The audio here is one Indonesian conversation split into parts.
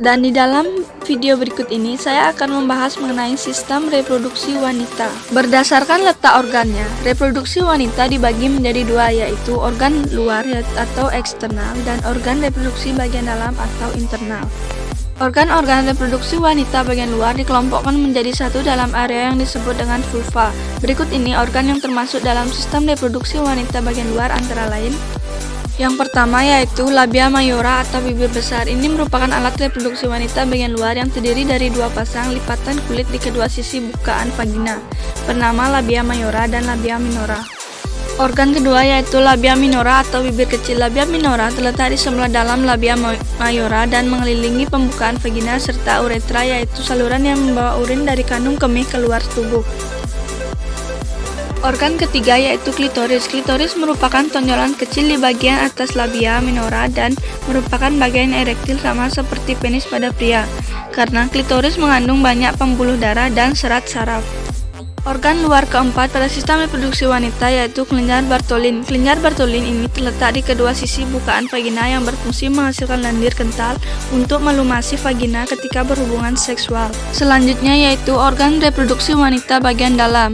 Dan di dalam video berikut ini saya akan membahas mengenai sistem reproduksi wanita. Berdasarkan letak organnya, reproduksi wanita dibagi menjadi dua, yaitu organ luar atau eksternal dan organ reproduksi bagian dalam atau internal. Organ-organ reproduksi wanita bagian luar dikelompokkan menjadi satu dalam area yang disebut dengan vulva. Berikut ini organ yang termasuk dalam sistem reproduksi wanita bagian luar antara lain. Yang pertama yaitu labia mayora atau bibir besar. Ini merupakan alat reproduksi wanita bagian luar yang terdiri dari dua pasang lipatan kulit di kedua sisi bukaan vagina, bernama labia mayora dan labia minora. Organ kedua yaitu labia minora atau bibir kecil. Labia minora terletak di sebelah dalam labia mayora dan mengelilingi pembukaan vagina serta uretra, yaitu saluran yang membawa urin dari kandung kemih keluar tubuh. Organ ketiga yaitu klitoris. Klitoris merupakan tonjolan kecil di bagian atas labia minora dan merupakan bagian erektil sama seperti penis pada pria, karena klitoris mengandung banyak pembuluh darah dan serat saraf. Organ luar keempat pada sistem reproduksi wanita yaitu kelenjar Bartholin. Kelenjar Bartholin ini terletak di kedua sisi bukaan vagina yang berfungsi menghasilkan lendir kental untuk melumasi vagina ketika berhubungan seksual. Selanjutnya yaitu organ reproduksi wanita bagian dalam,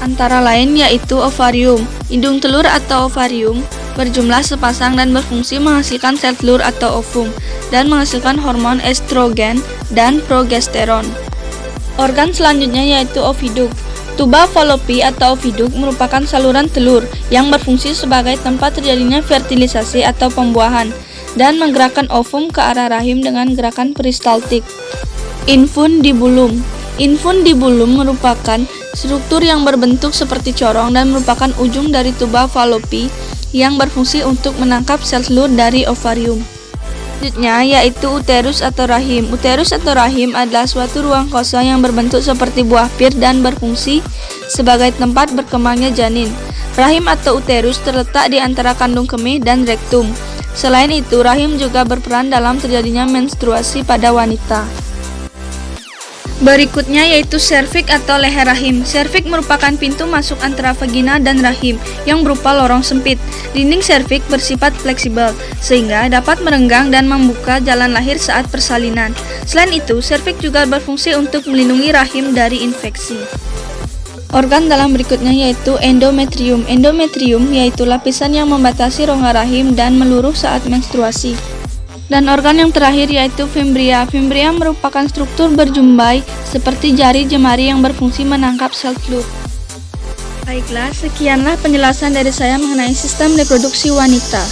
antara lain yaitu ovarium. Indung telur atau ovarium berjumlah sepasang dan berfungsi menghasilkan sel telur atau ovum dan menghasilkan hormon estrogen dan progesteron. Organ selanjutnya yaitu oviduk. Tuba fallopi atau oviduk merupakan saluran telur yang berfungsi sebagai tempat terjadinya fertilisasi atau pembuahan dan menggerakkan ovum ke arah rahim dengan gerakan peristaltik. Infundibulum. Infundibulum merupakan struktur yang berbentuk seperti corong dan merupakan ujung dari tuba fallopi yang berfungsi untuk menangkap sel telur dari ovarium. Selanjutnya yaitu uterus atau rahim. Uterus atau rahim adalah suatu ruang kosong yang berbentuk seperti buah pir dan berfungsi sebagai tempat berkembangnya janin. Rahim atau uterus terletak di antara kandung kemih dan rektum. Selain itu, rahim juga berperan dalam terjadinya menstruasi pada wanita. Berikutnya yaitu serviks atau leher rahim. Serviks merupakan pintu masuk antara vagina dan rahim yang berupa lorong sempit. Dinding serviks bersifat fleksibel sehingga dapat merenggang dan membuka jalan lahir saat persalinan. Selain itu, serviks juga berfungsi untuk melindungi rahim dari infeksi. Organ dalam berikutnya yaitu endometrium. Endometrium yaitu lapisan yang membatasi rongga rahim dan meluruh saat menstruasi. Dan organ yang terakhir yaitu fimbria. Fimbria merupakan struktur berjumbai seperti jari jemari yang berfungsi menangkap sel telur. Baiklah, sekianlah penjelasan dari saya mengenai sistem reproduksi wanita.